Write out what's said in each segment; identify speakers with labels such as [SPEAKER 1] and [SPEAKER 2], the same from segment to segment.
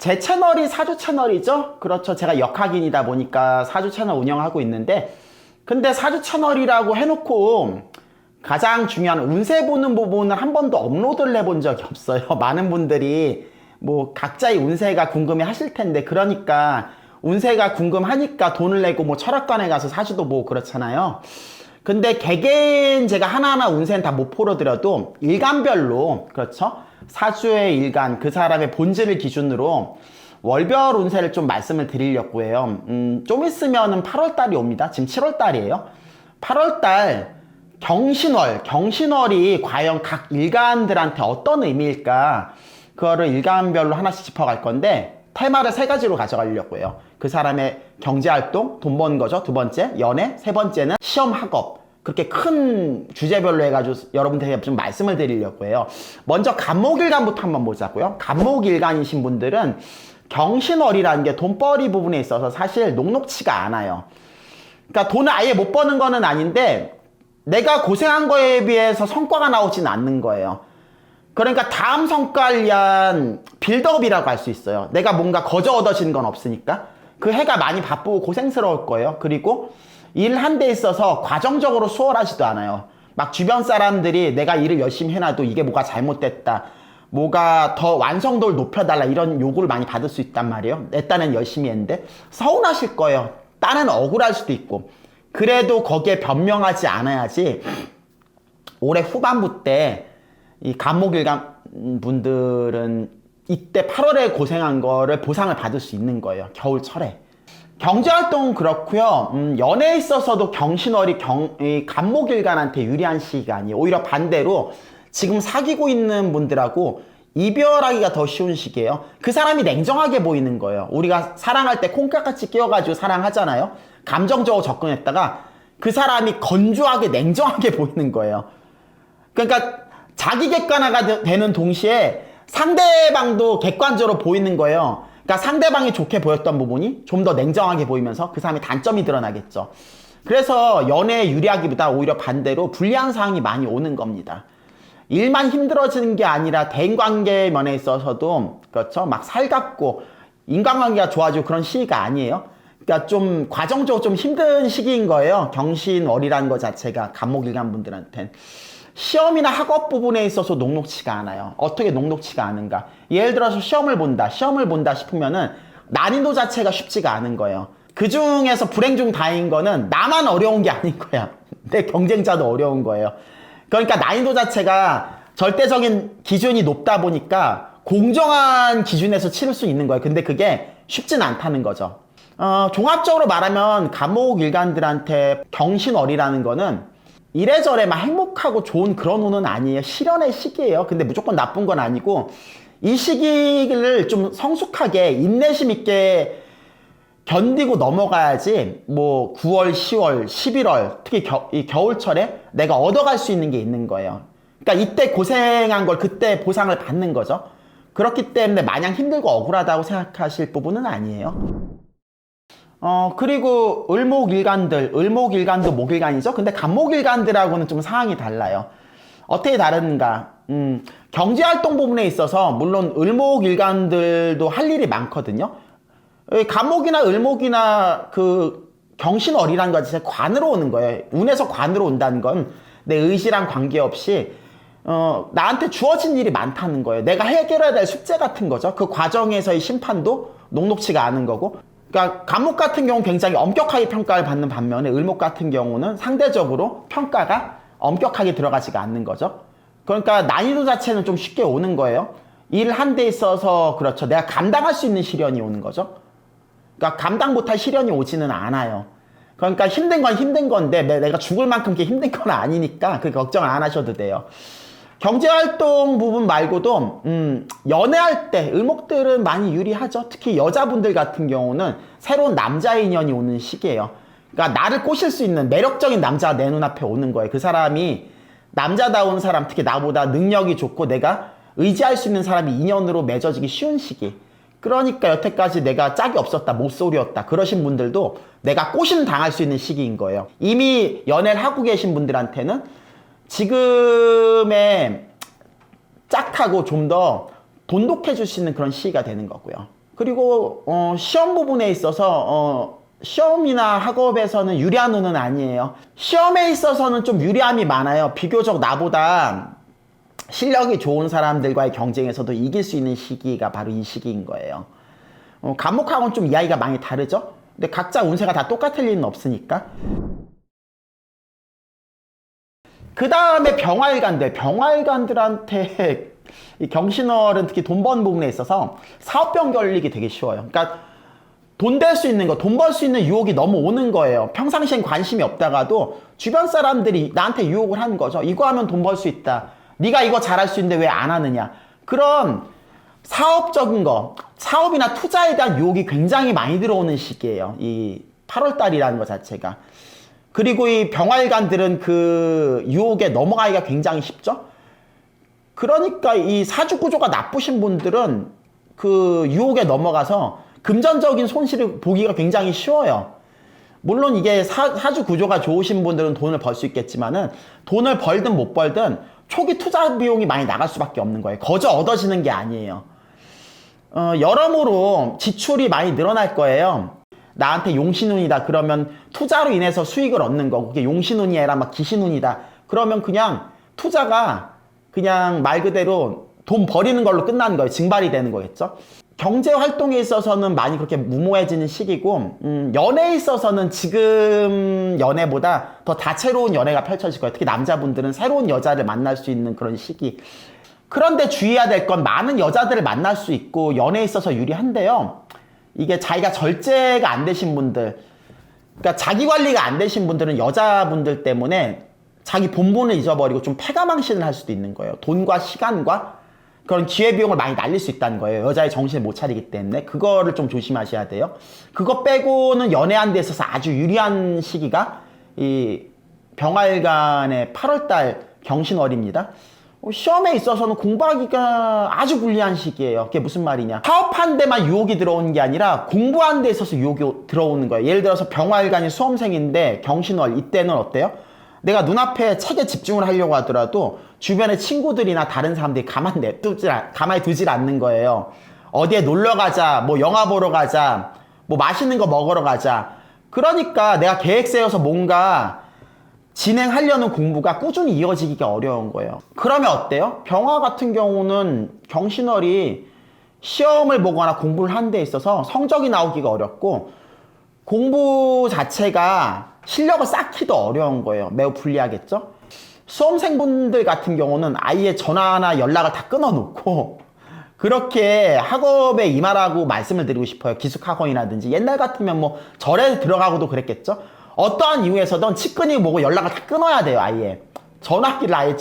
[SPEAKER 1] 제 채널이 사주 채널이죠. 그렇죠. 제가 역학인이다 보니까 사주 채널 운영하고 있는데, 근데 사주 채널이라고 해놓고 가장 중요한 운세 보는 부분을 한 번도 업로드를 해본 적이 없어요. 많은 분들이 뭐 각자의 운세가 궁금해 하실 텐데, 그러니까 운세가 궁금하니까 돈을 내고 뭐 철학관에 가서 사주도 보고 그렇잖아요. 근데 개개인 제가 하나하나 운세는 다 못 풀어드려도 일간별로, 그렇죠? 사주의 일간, 그 사람의 본질을 기준으로 월별 운세를 좀 말씀을 드리려고 해요. 좀 있으면은 8월달이 옵니다. 지금 7월달이에요. 8월달 경신월이 과연 각 일간들한테 어떤 의미일까? 그거를 일간별로 하나씩 짚어갈 건데, 테마를 3가지로 가져가려고 해요. 그 사람의 경제활동, 돈 버는 거죠. 2번째, 연애. 3번째는 시험, 학업. 그렇게 큰 주제별로 해가지고 여러분들에게 좀 말씀을 드리려고 해요. 먼저 간목일간부터 한번 보자고요. 간목일간이신 분들은 경신월이라는 게 돈벌이 부분에 있어서 사실 녹록치가 않아요. 그러니까 돈을 아예 못 버는 거는 아닌데 내가 고생한 거에 비해서 성과가 나오진 않는 거예요. 그러니까 다음 성과를 위한 빌드업이라고 할 수 있어요. 내가 뭔가 거저 얻어지는 건 없으니까. 그 해가 많이 바쁘고 고생스러울 거예요. 그리고 일 한 데 있어서 과정적으로 수월하지도 않아요. 막 주변 사람들이 내가 일을 열심히 해놔도 이게 뭐가 잘못됐다, 뭐가 더 완성도를 높여달라, 이런 요구를 많이 받을 수 있단 말이에요. 내 딴엔 열심히 했는데 서운하실 거예요. 딴은 억울할 수도 있고. 그래도 거기에 변명하지 않아야지 올해 후반부 때 이 간목일간 분들은 이때 8월에 고생한 거를 보상을 받을 수 있는 거예요. 겨울철에. 경제활동은 그렇고요. 연애에 있어서도 경신월이 이 간목일간한테 유리한 시기가 아니에요. 오히려 반대로 지금 사귀고 있는 분들하고 이별하기가 더 쉬운 시기예요. 그 사람이 냉정하게 보이는 거예요. 우리가 사랑할 때 콩깍같이 끼워가지고 사랑하잖아요. 감정적으로 접근했다가 그 사람이 건조하게 냉정하게 보이는 거예요. 그러니까 자기 객관화가 되는 동시에 상대방도 객관적으로 보이는 거예요. 그러니까 상대방이 좋게 보였던 부분이 좀 더 냉정하게 보이면서 그 사람의 단점이 드러나겠죠. 그래서 연애에 유리하기보다 오히려 반대로 불리한 상황이 많이 오는 겁니다. 일만 힘들어지는 게 아니라 대인관계 면에 있어서도, 그렇죠, 막 살갑고 인간관계가 좋아지고 그런 시기가 아니에요. 그러니까 좀 과정적으로 좀 힘든 시기인 거예요. 경신월이라는 것 자체가 간목일간 분들한테는. 시험이나 학업 부분에 있어서 녹록치가 않아요. 어떻게 녹록치가 않은가? 예를 들어서 시험을 본다 싶으면은 난이도 자체가 쉽지가 않은 거예요. 그 중에서 불행 중 다행인 거는 나만 어려운 게 아닌 거야. 내 경쟁자도 어려운 거예요. 그러니까 난이도 자체가 절대적인 기준이 높다 보니까 공정한 기준에서 치를 수 있는 거예요. 근데 그게 쉽진 않다는 거죠. 종합적으로 말하면 간목일간들한테 경신월이라는 거는 이래저래 막 행복하고 좋은 그런 운은 아니에요. 실현의 시기예요. 근데 무조건 나쁜 건 아니고, 이 시기를 좀 성숙하게 인내심 있게 견디고 넘어가야지 뭐 9월, 10월, 11월 특히 이 겨울철에 내가 얻어갈 수 있는 게 있는 거예요. 그러니까 이때 고생한 걸 그때 보상을 받는 거죠. 그렇기 때문에 마냥 힘들고 억울하다고 생각하실 부분은 아니에요. 그리고 을목일간도 목일간이죠. 근데 간목일간들하고는 좀 상황이 달라요. 어떻게 다른가? 경제활동 부분에 있어서 물론 을목일간들도 할 일이 많거든요. 간목이나 을목이나 그 경신월이라는 것 자체가 관으로 오는 거예요. 운에서 관으로 온다는 건 내 의지랑 관계없이 나한테 주어진 일이 많다는 거예요. 내가 해결해야 될 숙제 같은 거죠. 그 과정에서의 심판도 녹록치가 않은 거고. 그러니까 간목 같은 경우는 굉장히 엄격하게 평가를 받는 반면에 을목 같은 경우는 상대적으로 평가가 엄격하게 들어가지가 않는 거죠. 그러니까 난이도 자체는 좀 쉽게 오는 거예요. 일 한 데 있어서, 그렇죠, 내가 감당할 수 있는 시련이 오는 거죠. 그러니까 감당 못할 시련이 오지는 않아요. 그러니까 힘든 건 힘든 건데 내가 죽을 만큼 그게 힘든 건 아니니까 그 걱정을 안 하셔도 돼요. 경제활동 부분 말고도 연애할 때 을목들은 많이 유리하죠. 특히 여자분들 같은 경우는 새로운 남자의 인연이 오는 시기예요. 그러니까 나를 꼬실 수 있는 매력적인 남자가 내 눈앞에 오는 거예요. 그 사람이 남자다운 사람, 특히 나보다 능력이 좋고 내가 의지할 수 있는 사람이 인연으로 맺어지기 쉬운 시기. 그러니까 여태까지 내가 짝이 없었다, 모쏠이었다 그러신 분들도 내가 꼬심 당할 수 있는 시기인 거예요. 이미 연애를 하고 계신 분들한테는 지금의 짝하고 좀 더 돈독해질 수 있는 그런 시기가 되는 거고요. 그리고 시험 부분에 있어서 시험이나 학업에서는 유리한 운은 아니에요. 시험에 있어서는 좀 유리함이 많아요. 비교적 나보다 실력이 좋은 사람들과의 경쟁에서도 이길 수 있는 시기가 바로 이 시기인 거예요. 과목하고는 좀 이야기가 많이 다르죠? 근데 각자 운세가 다 똑같을 리는 없으니까. 그 다음에 병활관들한테 이 경신월은 특히 돈 버는 부분에 있어서 사업병 걸리기 되게 쉬워요. 그러니까 돈 될 수 있는 거, 돈 벌 수 있는 유혹이 너무 오는 거예요. 평상시엔 관심이 없다가도 주변 사람들이 나한테 유혹을 하는 거죠. 이거 하면 돈 벌 수 있다. 네가 이거 잘할 수 있는데 왜 안 하느냐. 그런 사업적인 거, 사업이나 투자에 대한 유혹이 굉장히 많이 들어오는 시기예요. 이 8월달이라는 것 자체가. 그리고 이 병활관들은 그 유혹에 넘어가기가 굉장히 쉽죠. 그러니까 이 사주 구조가 나쁘신 분들은 그 유혹에 넘어가서 금전적인 손실을 보기가 굉장히 쉬워요. 물론 이게 사주 구조가 좋으신 분들은 돈을 벌 수 있겠지만은 돈을 벌든 못 벌든 초기 투자 비용이 많이 나갈 수밖에 없는 거예요. 거저 얻어지는 게 아니에요. 여러모로 지출이 많이 늘어날 거예요. 나한테 용신운이다 그러면 투자로 인해서 수익을 얻는 거고, 그게 용신운이 아니라 막 기신운이다 그러면 그냥 투자가 그냥 말 그대로 돈 버리는 걸로 끝나는 거예요. 증발이 되는 거겠죠. 경제 활동에 있어서는 많이 그렇게 무모해지는 시기고, 연애에 있어서는 지금 연애보다 더 다채로운 연애가 펼쳐질 거예요. 특히 남자분들은 새로운 여자를 만날 수 있는 그런 시기. 그런데 주의해야 될 건 많은 여자들을 만날 수 있고 연애에 있어서 유리한데요. 이게 자기가 절제가 안 되신 분들, 그러니까 자기 관리가 안 되신 분들은 여자분들 때문에 자기 본분을 잊어버리고 좀 패가망신을 할 수도 있는 거예요. 돈과 시간과 그런 기회비용을 많이 날릴 수 있다는 거예요. 여자의 정신을 못 차리기 때문에. 그거를 좀 조심하셔야 돼요. 그거 빼고는 연애하는 데 있어서 아주 유리한 시기가 이 병활간의 8월달 경신월입니다. 시험에 있어서는 공부하기가 아주 불리한 시기예요. 그게 무슨 말이냐. 사업한 데만 유혹이 들어오는 게 아니라 공부하는 데 있어서 유혹이 들어오는 거예요. 예를 들어서 병활간이 수험생인데 경신월, 이때는 어때요? 내가 눈앞에 책에 집중을 하려고 하더라도 주변의 친구들이나 다른 사람들이 가만히 두질 않는 거예요. 어디에 놀러 가자, 뭐 영화 보러 가자, 뭐 맛있는 거 먹으러 가자. 그러니까 내가 계획 세워서 뭔가 진행하려는 공부가 꾸준히 이어지기가 어려운 거예요. 그러면 어때요? 병화 같은 경우는 경신월이 시험을 보거나 공부를 하는 데 있어서 성적이 나오기가 어렵고 공부 자체가 실력을 쌓기도 어려운 거예요. 매우 불리하겠죠? 수험생분들 같은 경우는 아예 전화나 연락을 다 끊어놓고 그렇게 학업에 임하라고 말씀을 드리고 싶어요. 기숙학원이라든지. 옛날 같으면 뭐 절에 들어가고도 그랬겠죠? 어떠한 이유에서든 치근이 뭐고 연락을 다 끊어야 돼요. 아예 전화기를 아예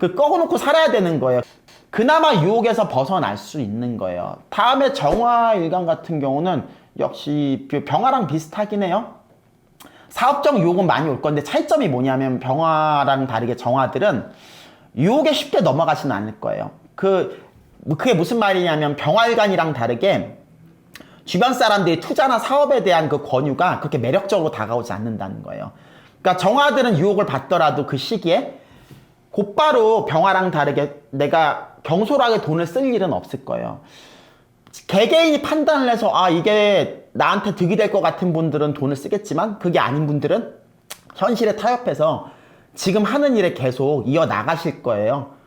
[SPEAKER 1] 꺼놓고 살아야 되는 거예요. 그나마 유혹에서 벗어날 수 있는 거예요. 다음에 정화일간 같은 경우는 역시 병화랑 비슷하긴 해요. 사업적 유혹은 많이 올 건데 차이점이 뭐냐면 병화랑 다르게 정화들은 유혹에 쉽게 넘어가지는 않을 거예요. 그게 무슨 말이냐면 병화일간이랑 다르게 주변 사람들이 투자나 사업에 대한 그 권유가 그렇게 매력적으로 다가오지 않는다는 거예요. 그러니까 정화들은 유혹을 받더라도 그 시기에 곧바로 병화랑 다르게 내가 경솔하게 돈을 쓸 일은 없을 거예요. 개개인이 판단을 해서 이게 나한테 득이 될 것 같은 분들은 돈을 쓰겠지만 그게 아닌 분들은 현실에 타협해서 지금 하는 일에 계속 이어나가실 거예요.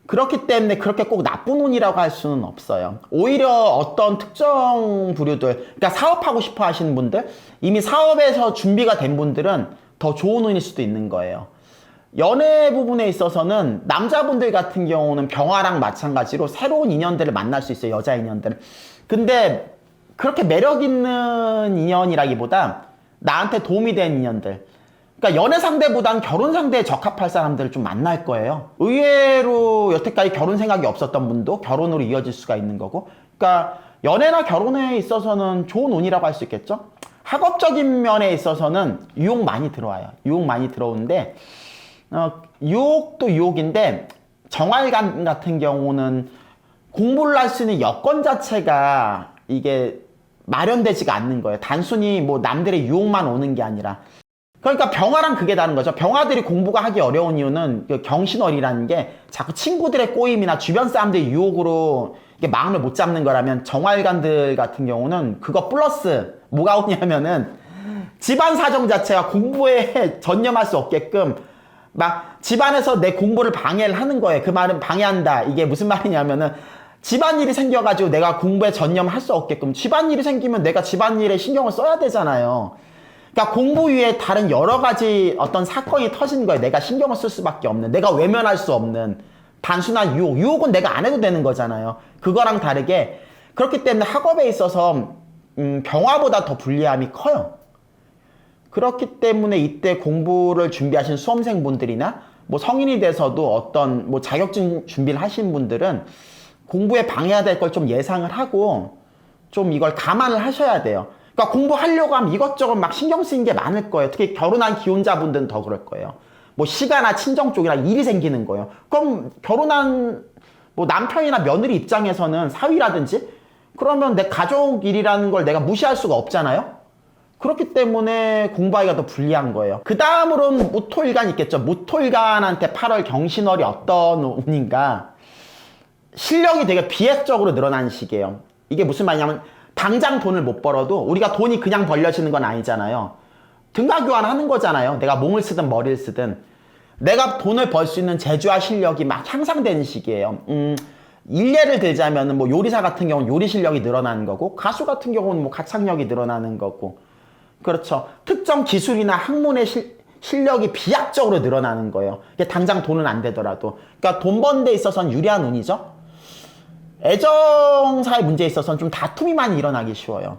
[SPEAKER 1] 그렇기 때문에 그렇게 꼭 나쁜 운이라고 할 수는 없어요. 오히려 어떤 특정 부류들, 그러니까 사업하고 싶어 하시는 분들, 이미 사업에서 준비가 된 분들은 더 좋은 운일 수도 있는 거예요. 연애 부분에 있어서는 남자분들 같은 경우는 병화랑 마찬가지로 새로운 인연들을 만날 수 있어요. 여자 인연들을. 근데 그렇게 매력 있는 인연이라기보다 나한테 도움이 된 인연들, 그러니까 연애 상대보단 결혼 상대에 적합할 사람들을 좀 만날 거예요. 의외로 여태까지 결혼 생각이 없었던 분도 결혼으로 이어질 수가 있는 거고, 그러니까 연애나 결혼에 있어서는 좋은 운이라고 할 수 있겠죠. 학업적인 면에 있어서는 유혹 많이 들어와요. 유혹 많이 들어오는데 유혹도 유혹인데 정활관 같은 경우는 공부를 할 수 있는 여건 자체가 이게 마련되지가 않는 거예요. 단순히 뭐 남들의 유혹만 오는 게 아니라. 그러니까 병화랑 그게 다른 거죠. 병화들이 공부가 하기 어려운 이유는 그 경신월이라는 게 자꾸 친구들의 꼬임이나 주변 사람들의 유혹으로 이게 마음을 못 잡는 거라면 정화일관들 같은 경우는 그거 플러스 뭐가 오냐면은 집안 사정 자체가 공부에 전념할 수 없게끔 막 집안에서 내 공부를 방해를 하는 거예요. 그 말은 방해한다. 이게 무슨 말이냐면은 집안일이 생겨가지고 내가 공부에 전념할 수 없게끔 집안일이 생기면 내가 집안일에 신경을 써야 되잖아요. 그러니까 공부 위에 다른 여러 가지 어떤 사건이 터진 거예요. 내가 신경을 쓸 수밖에 없는, 내가 외면할 수 없는 단순한 유혹. 유혹은 내가 안 해도 되는 거잖아요. 그거랑 다르게 그렇기 때문에 학업에 있어서 병화보다 더 불리함이 커요. 그렇기 때문에 이때 공부를 준비하신 수험생분들이나 뭐 성인이 돼서도 어떤 뭐 자격증 준비를 하신 분들은 공부에 방해가 될 걸 좀 예상을 하고 좀 이걸 감안을 하셔야 돼요. 그러니까 공부하려고 하면 이것저것 막 신경 쓰이는 게 많을 거예요. 특히 결혼한 기혼자분들은 더 그럴 거예요. 뭐 시가나 친정 쪽이나 일이 생기는 거예요. 그럼 결혼한 뭐 남편이나 며느리 입장에서는 사위라든지 그러면 내 가족 일이라는 걸 내가 무시할 수가 없잖아요. 그렇기 때문에 공부하기가 더 불리한 거예요. 그 다음으로는 무토일간이 있겠죠. 무토일간한테 8월 경신월이 어떤 운인가, 실력이 되게 비획적으로 늘어나는 시기예요. 이게 무슨 말이냐면 당장 돈을 못 벌어도 우리가 돈이 그냥 벌려지는 건 아니잖아요. 등가교환 하는 거잖아요. 내가 몸을 쓰든 머리를 쓰든 내가 돈을 벌 수 있는 재주와 실력이 막 향상되는 시기예요. 일례를 들자면 뭐 요리사 같은 경우는 요리 실력이 늘어나는 거고, 가수 같은 경우는 뭐 가창력이 늘어나는 거고, 그렇죠. 특정 기술이나 학문의 실력이 비약적으로 늘어나는 거예요. 이게 당장 돈은 안 되더라도. 그러니까 돈 버는 데 있어서는 유리한 운이죠. 애정사의 문제에 있어서는 좀 다툼이 많이 일어나기 쉬워요.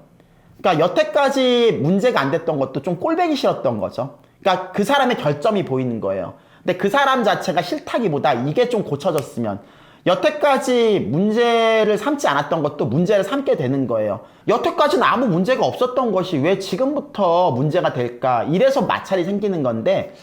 [SPEAKER 1] 그러니까 여태까지 문제가 안 됐던 것도 좀 꼴보기 싫었던 거죠. 그러니까 그 사람의 결점이 보이는 거예요. 근데 그 사람 자체가 싫다기보다 이게 좀 고쳐졌으면, 여태까지 문제를 삼지 않았던 것도 문제를 삼게 되는 거예요. 여태까지는 아무 문제가 없었던 것이 왜 지금부터 문제가 될까? 이래서 마찰이 생기는 건데,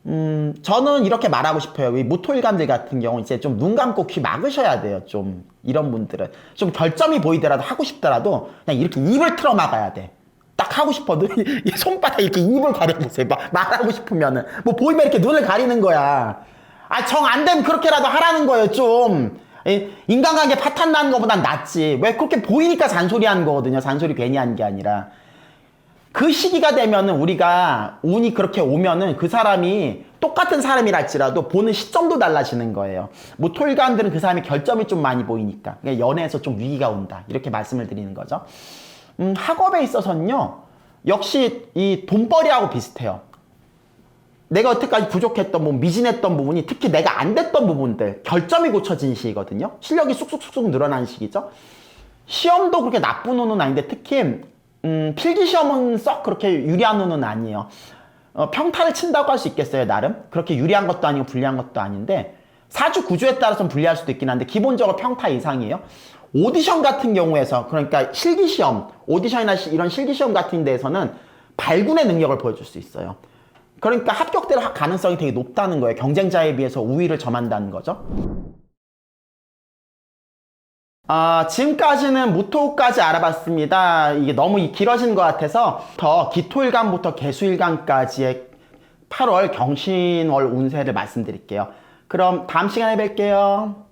[SPEAKER 1] 저는 이렇게 말하고 싶어요. 이 무토일관들 같은 경우 이제 좀 눈 감고 귀 막으셔야 돼요. 좀 이런 분들은 좀 결점이 보이더라도, 하고 싶더라도 그냥 이렇게 입을 틀어 막아야 돼. 딱 하고 싶어도 이 손바닥 이렇게 입을 가려보세요. 말하고 싶으면은 뭐 보이면 이렇게 눈을 가리는 거야. 아, 정 안 되면 그렇게라도 하라는 거예요. 좀 인간관계 파탄 나는 것보단 낫지. 왜 그렇게 보이니까 잔소리 하는 거거든요. 잔소리 괜히 하는 게 아니라. 그 시기가 되면은 우리가 운이 그렇게 오면은 그 사람이 똑같은 사람이랄지라도 보는 시점도 달라지는 거예요. 뭐 토일관들은 그 사람이 결점이 좀 많이 보이니까 연애에서 좀 위기가 온다, 이렇게 말씀을 드리는 거죠. 학업에 있어서는요, 역시 이 돈벌이하고 비슷해요. 내가 여태까지 부족했던, 뭐 미진했던 부분이, 특히 내가 안 됐던 부분들, 결점이 고쳐진 시기거든요. 실력이 쑥쑥쑥쑥 늘어나는 시기죠. 시험도 그렇게 나쁜 운은 아닌데, 특히 필기시험은 썩 그렇게 유리한 운은 아니에요. 평타를 친다고 할 수 있겠어요, 나름? 그렇게 유리한 것도 아니고 불리한 것도 아닌데, 사주 구조에 따라서는 불리할 수도 있긴 한데 기본적으로 평타 이상이에요. 오디션 같은 경우에서, 그러니까 실기시험, 오디션이나 이런 실기시험 같은 데에서는 발군의 능력을 보여줄 수 있어요. 그러니까 합격될 가능성이 되게 높다는 거예요. 경쟁자에 비해서 우위를 점한다는 거죠. 지금까지는 무토까지 알아봤습니다. 이게 너무 길어지는 것 같아서 더 기토일간부터 개수일간까지의 8월 경신월 운세를 말씀드릴게요. 그럼 다음 시간에 뵐게요.